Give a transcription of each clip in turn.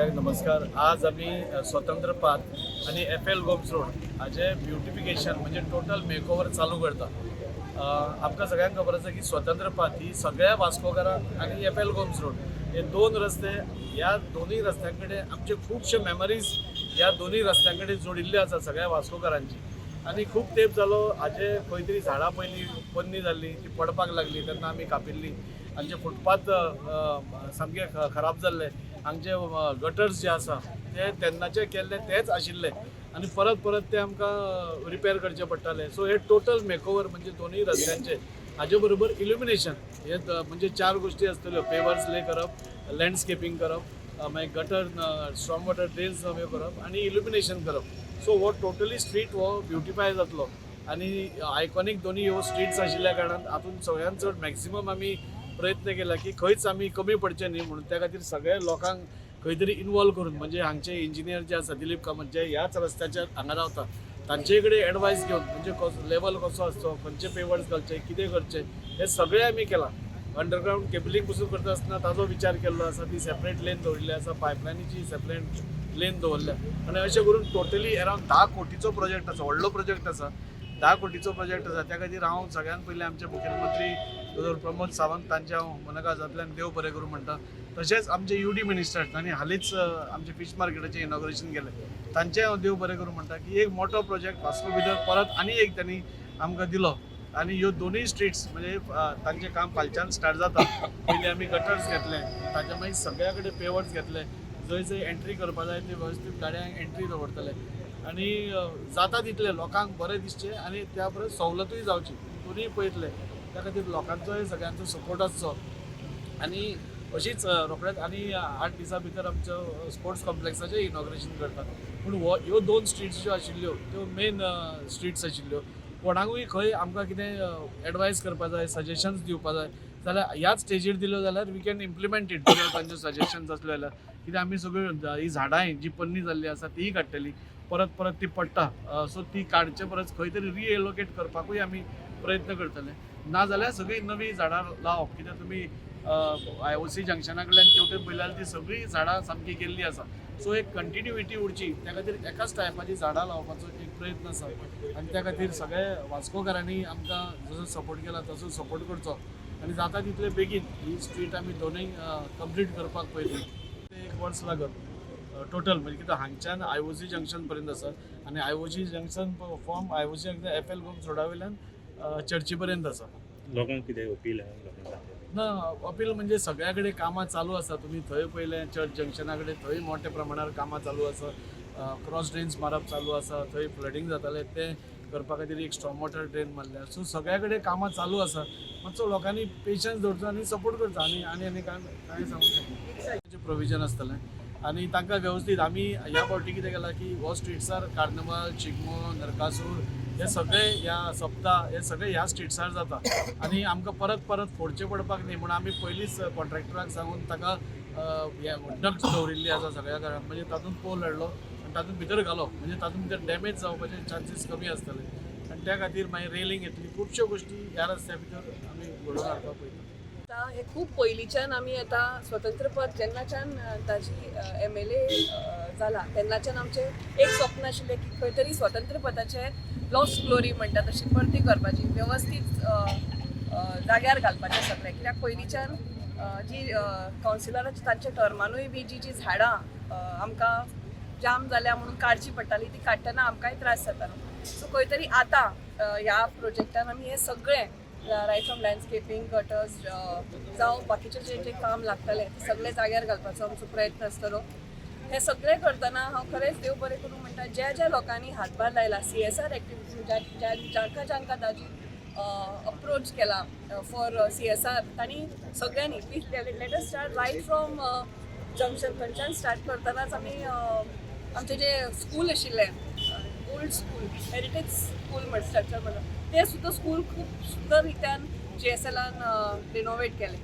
सगळ्यांक नमस्कार। आज आम्ही स्वतंत्र पार्क आणि FL गोम्स रोड हाचे ब्युटिफिकेशन म्हणजे टोटल मेकओवर चालू करता। आमकां सगळ्यांक खबर आसा की स्वतंत्र पार्क ही सगळ्या वास्कोकारांक आणि FL गोम्स रोड हे दोन रस्ते, ह्या दोन्ही रस्त्यांकडे आमचे खूबशे मेमरीज ह्या दोन्ही रस्त्यांकडे जोडिल्ले आसा सगळ्या वास्कोकारांची। आणि खूब तेंप जालो हाजे खंय तरी झाडां पयलीं पोन्नी जाल्ली ती पडपाक लागली तेन्ना आमी कापिल्ली। हांचे फुटपाथ सामके खराब जाल्ले, हांगचे गटर्स जे आसा ते तेन्नाचे केल्ले तेच आशिल्ले आणि परत परत ते आमकां रिपेर करचे पडटाले। सो हे टोटल मेकओवर म्हणजे दोन्ही रस्त्यांचे हाजे बरोबर इल्युमिनेशन हे म्हणजे चार गोष्टी आसतल्यो, पेवर्स ले करप, लँडस्केपिंग करप, मागीर गटर स्ट्रॉंग वॉटर ड्रेन्स नवे करप आणि इल्युमिनेशन करप। सो हो टोटली स्ट्रीट हो ब्युटिफाय जातलो आणि आयकॉनीक दोन्ही ह्यो स्ट्रीट्स आशिल्ल्या कारणान हातून सगळ्यांत चड मॅक्सिमम आमी प्रयत्न केला की खंयच आमी कमी पडचे न्ही म्हणून त्या खातीर सगळ्या लोकांक खंय तरी इनवॉल्व करून म्हणजे हांगचे इंजिनियर जे आसा दिलीप कामत जे ह्याच रस्त्याच्या हांगा रावता तांचे कडेन एडवायस घेवन म्हणजे लेवल कसो आसचो, खंयचे पेवर्स घालचे, कितें करचे हे सगळें आमी केलां। अंडरग्रावंड केबलिंग पसून करता आसतना ताजो विचार केल्लो आसा, ती सेपरेट लेन दवरिल्ली आसा, पायपलायनीची सेपरेट लेन दवरल्या आनी अशें करून टोटली अरावंड 10 कोटीचो प्रोजेक्ट आसा, व्हडलो प्रोजेक्ट आसा, 10 कोटीचो प्रोजेक्ट आसा। त्या खातीर हांव सगळ्यांत पयलीं आमचे मुखेलमंत्री डॉ. प्रमोद सावंत तांचे हांव मनाकाजांतल्यान देव बरें करूं म्हणटा। तशेंच आमचे UD मिनिस्टर तांणी हालींच आमचे फिश मार्केटाचें इनॉग्रेशन केलें, तांचें हांव देव बरें करूं म्हणटा की एक मोठो प्रोजेक्ट वास्को भितर परत आनी एक त्यांनी आमकां दिलो आणि ह्यो दोनूय स्ट्रीट्स म्हणजे तांचें काम फालच्यान स्टार्ट जाता। पयलीं आमी गटर्स घेतले, ताच्या मागीर सगळ्या कडेन पेवर्स घेतले, जंय जंय एंट्री करपा जाय ते वेवस्थीत गाड्यांक एंट्री दवरतले आणि जाता तितले लोकांक बरें दिसचें आणि त्या परस सवलतूय जावची दोनूय पळयतले। त्या खातीर लोकांचोय सगळ्यांचो सपोर्ट आसचो आणि अशीच रोखडेच आनी 8 दिसां भितर आमचो स्पोर्ट्स कॉम्प्लेक्साचें इनॉग्रेशन करता। पूण ह्यो दोन स्ट्रीट्स ज्यो आशिल्ल्यो त्यो मेन स्ट्रीट्स आशिल्ल्यो। कोणाकूय खंय आमकां कितें एडवायस करपा जाय, सजेशन्स दिवपा जाय जाल्यार ह्याच स्टेजीर दिल्यो जाल्यार वी कॅन इम्प्लिमेंट इट। तांच्यो सजेशन्स आसल्यो जाल्यार कित्याक आमी सगळ्यो ही झाडां जी पोन्नी जाल्ली आसा तीय काडटली, परत परत ती पडटा, सो ती काडचे परस खंय तरी रिएलोकेट करपाकूय आमी प्रयत्न करतले। ना जाल्यार सगळी नवी झाडां लावप, कित्याक तुमी IOC जंक्शना कडल्यान तेवटेन पळयल्यार ती सगळी झाडां सामकी गेल्ली आसा। सो एक कंटिन्युटी उरची त्या खातीर एकाच टायपाची झाडां लावपाचो एक प्रयत्न आसा आणि त्या खातीर सगळे वास्कोकारांनी आमकां जसो सपोर्ट केला तसो सपोर्ट करचो आणि जाता तितले बेगीन ही स्ट्रीट आमी दोनूय कंप्लीट करपाक पळयतली। 1 वर्स लागत टोटल, म्हणजे कितें हांगच्यान IOC जंक्शन पर्यंत आसा आणि IOC junction from IOC FL Gomes रोडा वयल्यान चर्ची पर्यंत आसा। लोकांक कितें अपील आहा लोकांक? ना अपील म्हणजे सगळ्या कडेन कामां चालू आसा। तुम्ही थंय पयलें चर्च जंक्शना कडेन थंय मोठ्या प्रमाणावर कामां चालू आसा, क्रॉस ड्रेन्स मारप चालू आसा, थंय फ्लडिंग जातालें तें करपा खातीर एक स्ट्रॉंग वॉटर ड्रेन मारल्या। सो सगळ्या कडेन कामां चालू आसा, मातसो लोकांनी पेशन्स दवरचो आनी सपोर्ट करचो आनी कांय सांगूंक शकना। प्रोविजन आसतलें आणि तांकां वेवस्थीत आमी ह्या फावटी कितें केलां की हो स्ट्रीट्सार कार्निवल, शिगमो, नरकासूर हे सगळे ह्या सप्ताह हे सगळे ह्या स्ट्रीट्सार जाता आणि आमकां परत परत फोडचें पडपाक न्ही म्हणून आमी पयलींच कॉन्ट्रॅक्टराक सांगून ताका डक्ट्स दवरिल्ली आसा सगळ्या घरांत, म्हणजे तातूंत पोल हाडलो आनी तातूंत भितर घालप, म्हणजे तातूंत भितर डॅमेज जावपाचे चान्सीस कमी आसतले आनी त्या खातीर मागीर रेलिंग येतली। खुबश्यो गोश्टी ह्या रस्त्या भितर आमी घडोवन हाडपाक पळयता। हे खूप पयलींच्यान आमी आता स्वतंत्र पद जेन्नाच्यान ताजी MLA जाला तेन्नाच्यान आमचें एक स्वप्न आशिल्लें की खंय तरी स्वतंत्र पदाचे लॉस्ट ग्लोरी म्हणटा तशी परती करपाची, वेवस्थीत जाग्यार घालपाचें सगळें। कित्याक पयलींच्यान जी कावन्सिलराची तांच्या टर्मानूय बी जी झाडां आमकां जाम जाल्या म्हणून काडची पडटाली ती काडटना आमकांय त्रास जातालो। सो खंय तरी आतां ह्या प्रोजेक्टान आमी हे सगळें रायट फ्रॉम लँडस्केपिंग, गटर्स जावं बाकीचें जें काम लागतलें ते सगळें जाग्यार घालपाचो आमचो प्रयत्न आसतलो। हे सगळें करतना हांव खरेंच देव बरें करूं म्हणटा ज्या लोकांनी हातभार लायला CSR एक्टिविटी जांकां ताजी अप्रोच केला फॉर CSR तांणी सगळ्यांनी please let us start right from junction खंयच्यान स्टार्ट करतनाच आमी आमचें जें स्कूल आशिल्लें ओल्ड स्कूल हेरिटेज स्कूल म्हणटा स्ट्रक्चर म्हणटा ते सुद्दां स्कूल खूब सुंदर रित्यान JSLान रिनोवेट केलें।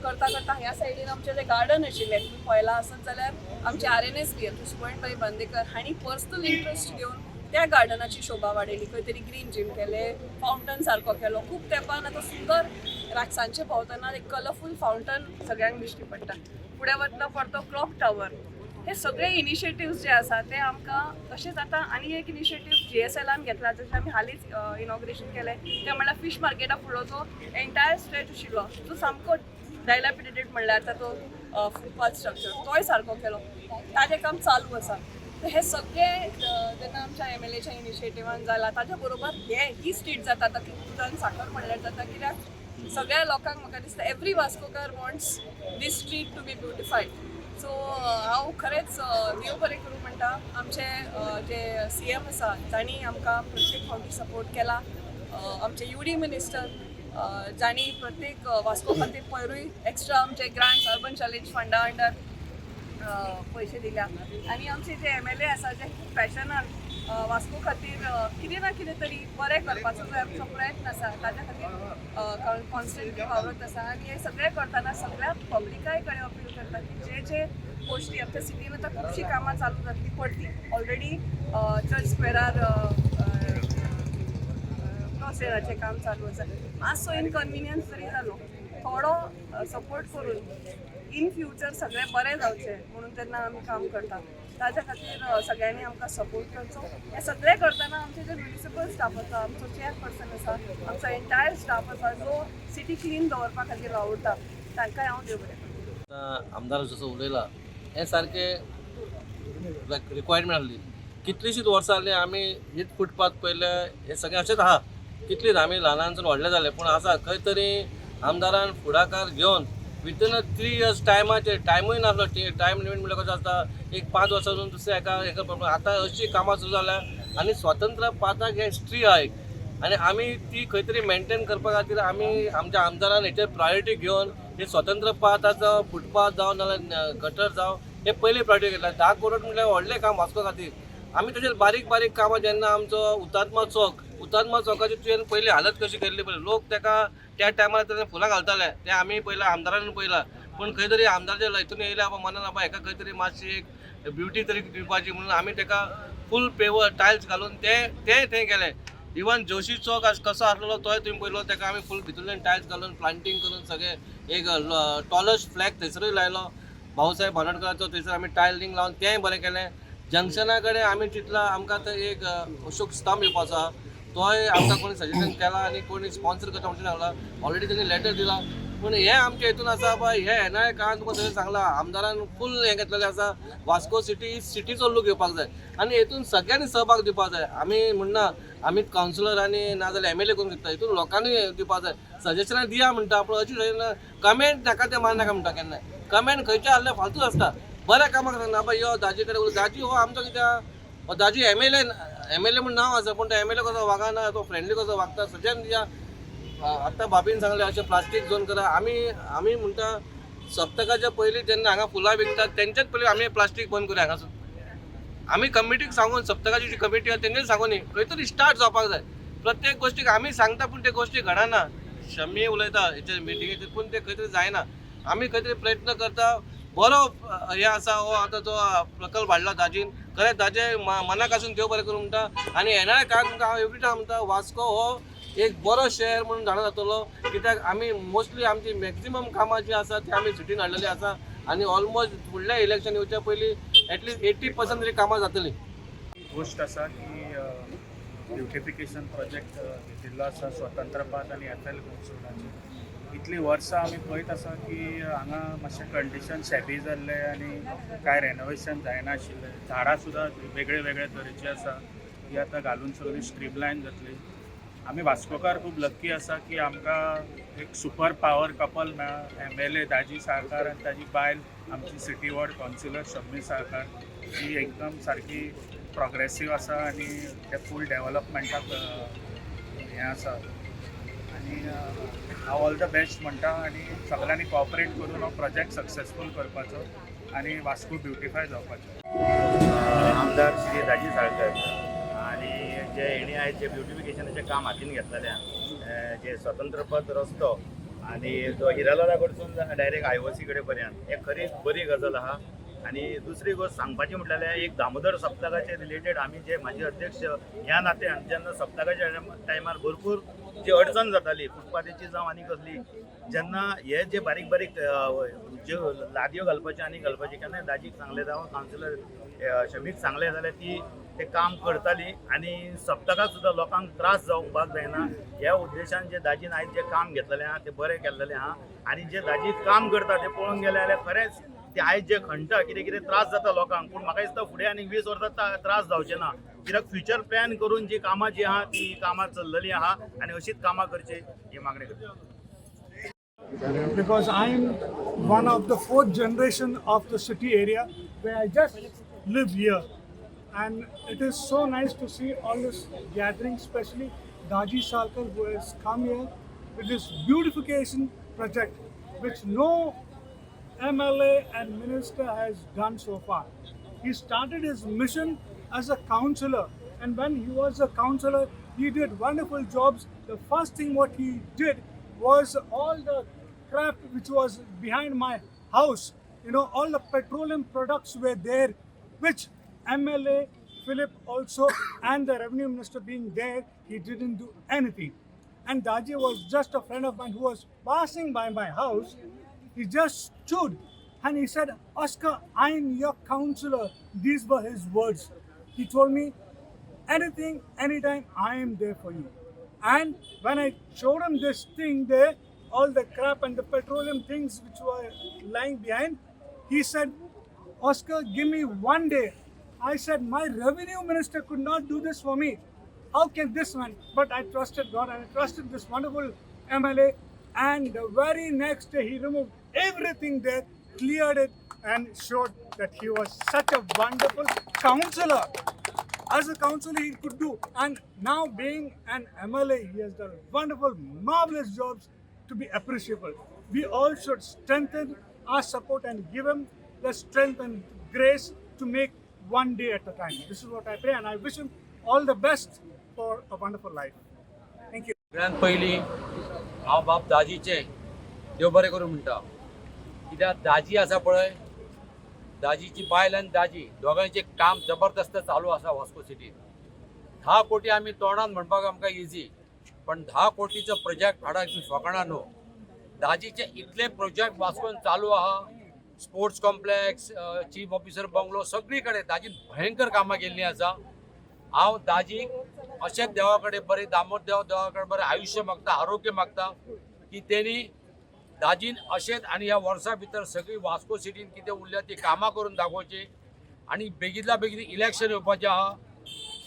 करता करता ह्या सायडीन आमचें जें गार्डन आशिल्लें तुम्ही पळयलां आसत जाल्यार आमचे RNSP सुमनभाई बांदेकर हांणी पर्सनल इंट्रस्ट घेवन त्या गार्डनाची शोभा वाडयली, खंय तरी ग्रीन जीम केलें, फावंटन सारको केलो। खूब तेंपान आतां सुंदर सांजचें भोंवतना एक कलरफूल फावंटन सगळ्यांक दिश्टी पडटा। फुडें वतना परतो क्लॉक टावर हे सगळे इनिशिएटिव्स जे आसा ते आमकां तशेंच आतां आनी एक इनिशिएटीव GSLान घेतला जशें आमी हालींच इनॉग्रेशन केलें तें म्हणल्यार फीश मार्केटा फुडलो जो एंटायर स्ट्रेच आशिल्लो तो सामको डायलॅपिडेटेड म्हणल्यार आतां तो फुटपाथ स्ट्रक्चर तोय सारको केलो ताजें काम चालू आसा हे सगळे जेन्ना आमच्या MLAच्या इनिशिएटिव्हान जाला ताच्या बरोबर ही स्ट्रीट जाता आतां कितून साखर म्हणल्यार जाता कित्याक सगळ्या लोकांक म्हाका दिसता एवरी वास्कोकार wants this street to be beautified so हांव खरेंच देव बरें करूं म्हणटा आमचे जे CM आसा तांणी आमकां प्रत्येक फावटी सपोर्ट केला आमचे UD मिनिस्टर जांणी प्रत्येक वास्को खातीर पयरूय एक्स्ट्रा आमचे ग्रांट्स अर्बन चॅलेंज फंडा अंडर पैसे दिल्या आनी आमचे जे MLA आसा जे पॅशनान वास्को खातीर कितें ना कितें तरी बरें करपाचो जो आमचो प्रयत्न आसा ताज्या खातीर कॉन्स्टंटली वावरत आसा आनी हे सगळें करतना सगळ्या पब्लिकाय कडेन अपील करता की जे गोश्टी आमच्या सिटीन आतां खुबशीं कामां चालू जातली पडटी ऑलरेडी चर्च स्क्वेरार क्रॉसेराचें काम चालू आसा मातसो इनकन्विनियन्स जरी जालो थोडो सपोर्ट करून इन फ्युचर सगळें बरें जावचें म्हणून तेन्ना आमी काम करता ताज्या खातीर सगळ्यांनी आमकां सपोर्ट करचो हें सगळें करतना आमचे जे म्युनिसिपल स्टाफ आसा आमचो चेअरपर्सन आसा आमचो एंटायर स्टाफ आसा जो सिटी क्लीन दवरपा खातीर वावुरता तांकांय हांव देव बरें करतां. आमदार जसो उलयला हें सारकें रिक्वायरमेंट आसली कितलींशींच वर्सां जालीं आमी हीच फुटपाथ पयले हें सगळें अशेंच आहा कितलींच आमी ल्हानांसून व्हडले जाले पूण आसा खंय तरी आमदारान फुडाकार घेवन विथीन 3 years टायमाचेर टायमूय नासलो टायम लिमीट म्हणल्यार कशें आसता एक 5 वर्सां दुसऱ्या हेका आतां अशीं कामां सुरू जाल्या आनी स्वतंत्र पाथाक हें हिस्ट्री आहा एक आनी आमी ती खंय तरी मेंटेन करपा खातीर आमी आमच्या आमदारान हेचेर प्रायोरिटी घेवन हे स्वतंत्र पाथाचो फुटपाथ जावं नाल्यार गटर जावं हे पयली प्रायोरिटी घेतला 10 करोड म्हणल्यार व्हडलें काम वास्को खातीर आमी तशेंच बारीक बारीक कामां जेन्ना आमचो हुतात्मा चौकाची तुवें पयली हालत कशी केल्ली पळय लोक तेका त्या टायमार तेणें फुलां घालताले तें आमी पयला आमदारान पयलां पूण खंय तरी आमदाराच्या हितून येयल्या मनान बाबा हेका खंय तरी मातशी एक ब्युटी तरी दिवपाची म्हणून आमी तेका फूल पेवर टायल्स घालून तें थंय केलें इवन जोशी चौक कसो आसलो तोय तुवें पयलो तेका आमी फूल भितरल्यान टायल्स घालून प्लांटींग करून सगळें एक टॉलस्ट फ्लॅग थंयसरूय लायलो भाऊसाहेब बांदोडकराचो थंयसर आमी टायलिंग लावन तेंय बरें केलें जंक्शना कडेन आमी चिंतला आमकां आतां एक अशोक स्तंभ येवपाचो आहा तोय आमकां कोणी सजेशन केला आनी कोणी स्पॉन्सर करता म्हणून सांगला ऑलरेडी तेणी लेटर दिला पूण हे आमच्या हितून आसा पळय हे येणाऱ्या काळांत तुका सगळें सांगलां आमदारान फूल हें घेतलेलें आसा वास्को सिटी सिटीचो लूक येवपाक जाय आनी हेतून सगळ्यांनी सहभाग दिवपाक जाय आमी म्हणना आमी कावन्सिलर आनी नाजाल्यार MLA करून दिता हितून लोकांनी दिवपाक जाय सजेशनां दिया म्हणटा पूण अशी कमेंट नाका तें मारनाका म्हणटा केन्नाय कमेंट खंयचे आहले फालतूच आसता बऱ्या कामाक सांगना बाबा यो दाजी कडेन उलय दाजी हो आमचो कित्याक दाजी MLA म्हणून नांव आसा पूण तो MLA कसो वागना तो फ्रेंडली कसो वागता सजेशन दिया आतां भाभीन सांगलें अशें प्लास्टीक झोन करा आमी म्हणटा सप्तकाच्या पयलीं जेन्ना हांगा फुलां विकतात तेंच्याच पयलीं आमी प्लास्टीक बंद करूया हांगासून आमी कमिटीक सांगून सप्तकाची जी कमिटी आसा तेंच्याच सांगून खंय तरी स्टार्ट जावपाक जाय प्रत्येक गोश्टीक आमी सांगता पूण ते गोश्टी घडना शमी उलयता हेचेर मिटिंगेचेर पूण ते खंय तरी जायना आमी खंय तरी प्रयत्न करता बरो हे आसा हो आतां जो प्रकल्प हाडला दाजीन खरें ताजे मनाक आसून देव बरें करूं म्हणटा आनी येणाऱ्या काळांत तुमकां हांव एवरी टायम म्हणटा वास्को हो एक बरो शहर म्हणून जाणो जातलो कित्याक आमी मोस्टली आमची मॅक्झिमम कामां जी आसा ती आमी सिटीन हाडलेली आसा आनी ऑलमोस्ट फुडल्या इलेक्शन येवच्या पयलीं एटलीस्ट 80% तरी कामां जातली गोष्ट आसा की ब्युटिफिकेशन प्रोजेक्ट घेतिल्लो आसा स्वतंत्र पाथ आनी FL गोमसोडाची इतलीं वर्सां आमी पळयत आसा की हांगा मातशें कंडिशन शॅबी जाल्ले आनी कांय रेनोवेशन जायना आशिल्लें झाडां सुद्दां वेगळे वेगळे तरेची आसा ती आतां घालून सगळी स्ट्रीमलायन जातली आमी वास्कोकार खूब लक्की आसा की आमकां एक सुपर पावर कपल मेळ्ळा MLA दाजी साळकार आनी ताजी बायल आमची city ward councillor Shammi Salkar जी एकदम सारकी प्रोग्रेसीव आसा आनी ते फूल डेव्हलपमेंटाक हें आसा आनी हांव ऑल द बेस्ट म्हणटा आनी सगळ्यांनी कॉपरेट करून हो प्रोजेक्ट सक्सेसफूल करपाचो आनी वास्को ब्युटिफाय जावपाचो आमदार श्री दाजी साळकर आणि जे हेणी आयज जे ब्युटिफिकेशनाचें काम हातीन घेतलेलें जे स्वतंत्र पथ रस्तो आणि तो हिरालाला कडसून डायरेक्ट IOC कडेन पर्यंत हे खरीच बरी गजाल आहा आणि दुसरी गोष्ट सांगपाची म्हटल्यार एक दामोदर सप्तकाचे रिलेटेड आमी जे माजी अध्यक्ष ह्या नात्यान जेन्ना सप्तकाच्या टायमार भरपूर जी अडचण जाताली फुटपाथाची जावं आनी कसली जेन्ना हे जे बारीक बारीक ज्यो लादयो घालपाचे आनी घालपाचे केन्नाय दाजीक सांगले जावं कावन्सिलर शमीक सांगले जाल्यार ती ते काम करताली आणि सप्तकाक सुद्दां लोकांक त्रास जावपाक जायना ह्या उद्देशान जे दाजीन आयज जे काम घेतलेलें आहा तें बरें केल्लेलें आहा आनी जे दाजी काम करता तें पळोवंक गेले जाल्यार खरेंच ते आयज जे खणटा कितें कितें त्रास जाता लोकांक पूण म्हाका दिसता फुडें आनी 20 वर्सां त्रास जावचे ना कित्याक फ्युचर प्लॅन करून जी कामां जी आहा ती कामां चल्लेली आहा आनी अशीच कामां करची ही मागणी करता. Because I'm one of the fourth generation of the city area where I just live here, and it is so nice to see all this gathering, especially Daji Salkar who has come here with this beautification project which no MLA and minister has done so far. He started his mission as a councillor, and when he was a councillor he did wonderful jobs. The first thing what he did was all the crap which was behind my house, all the petroleum products were there, which MLA Philip also and the revenue minister being there, he didn't do anything. And Daji was just a friend of mine who was passing by my house. He just stood and he said, "Oscar, I'm your counselor." These were his words. He told me, anything, anytime, I am there for you. And when I showed him this thing there, all the crap and the petroleum things which were lying behind, he said, "Oscar, give me one day." I said, "My revenue minister could not do this for me. How can this man?" But I trusted God and I trusted this wonderful MLA. And the very next day, he removed everything there, cleared it, and showed that he was such a wonderful counselor. As a counselor, he could do. And now, being an MLA, he has done wonderful, marvelous jobs to be appreciable. We all should strengthen our support and give him the strength and grace to make one day at a time. This is what I pray, and I wish him all the best for a wonderful life. Thank you. सगळ्यात पयलीं हांव बाब दाजीचे देव बरें करूं म्हणटा कित्याक दाजी आसा पळय दाजीची बायल आनी दाजी दोगांयचें काम जबरदस्त चालू आसा वास्को सिटीन 10 कोटी आमी तोंडान म्हणपाक आमकां इजी पण 10 कोटीचो प्रोजेक्ट हाडा फकाणा न्हू दाजीचे इतले प्रोजेक्ट वास्कोन चालू आहा sports complex chief officer bungalow सगळी कडेन दाजीन भयंकर कामां केल्लीं आसा. हांव दाजीक अशेंच देवा कडेन बरें दामोदर देवा कडेन बरें आयुश्य मागता आरोग्य मागता की तेणी दाजीन अशेंच आनी ह्या वर्सा भितर सगळी वास्को सिटीन कितें उरल्या ती कामां करून दाखोवची आनी बेगीतल्या बेगीन इलेक्शन येवपाचें आहा.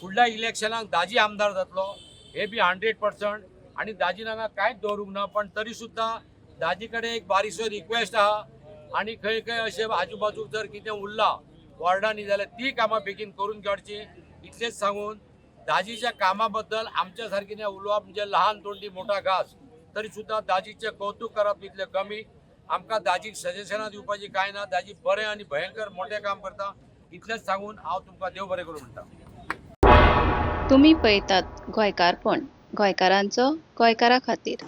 फुडल्या इलेक्शनाक दाजी आमदार जातलो हे बी 100% आनी दाजीन हांगा कांयच दवरूंक ना पण तरी सुद्दां दाजी कडेन एक बारीकसो रिक्वेस्ट आहा आनी खंय खंय अशें आजूबाजूक जर कितें उरलां वॉर्डांनी जाल्यार ती कामां बेगीन करून काडची इतलेंच सांगून दाजीच्या कामा बद्दल आमच्या सारकें उलोवप म्हणजे लहान तोंडी मोठा घास तरी सुद्दां दाजीचें कौतुक करप तितलें कमी. आमकां दाजीक सजेशनां दिवपाची कांय ना दाजी बरें आनी भयंकर मोठें काम करता इतलेंच सांगून हांव तुमकां देव बरें करूं म्हणटा. तुम्ही पळयतात गोंयकारपण गोंयकारांचो गोंयकारा खातीर.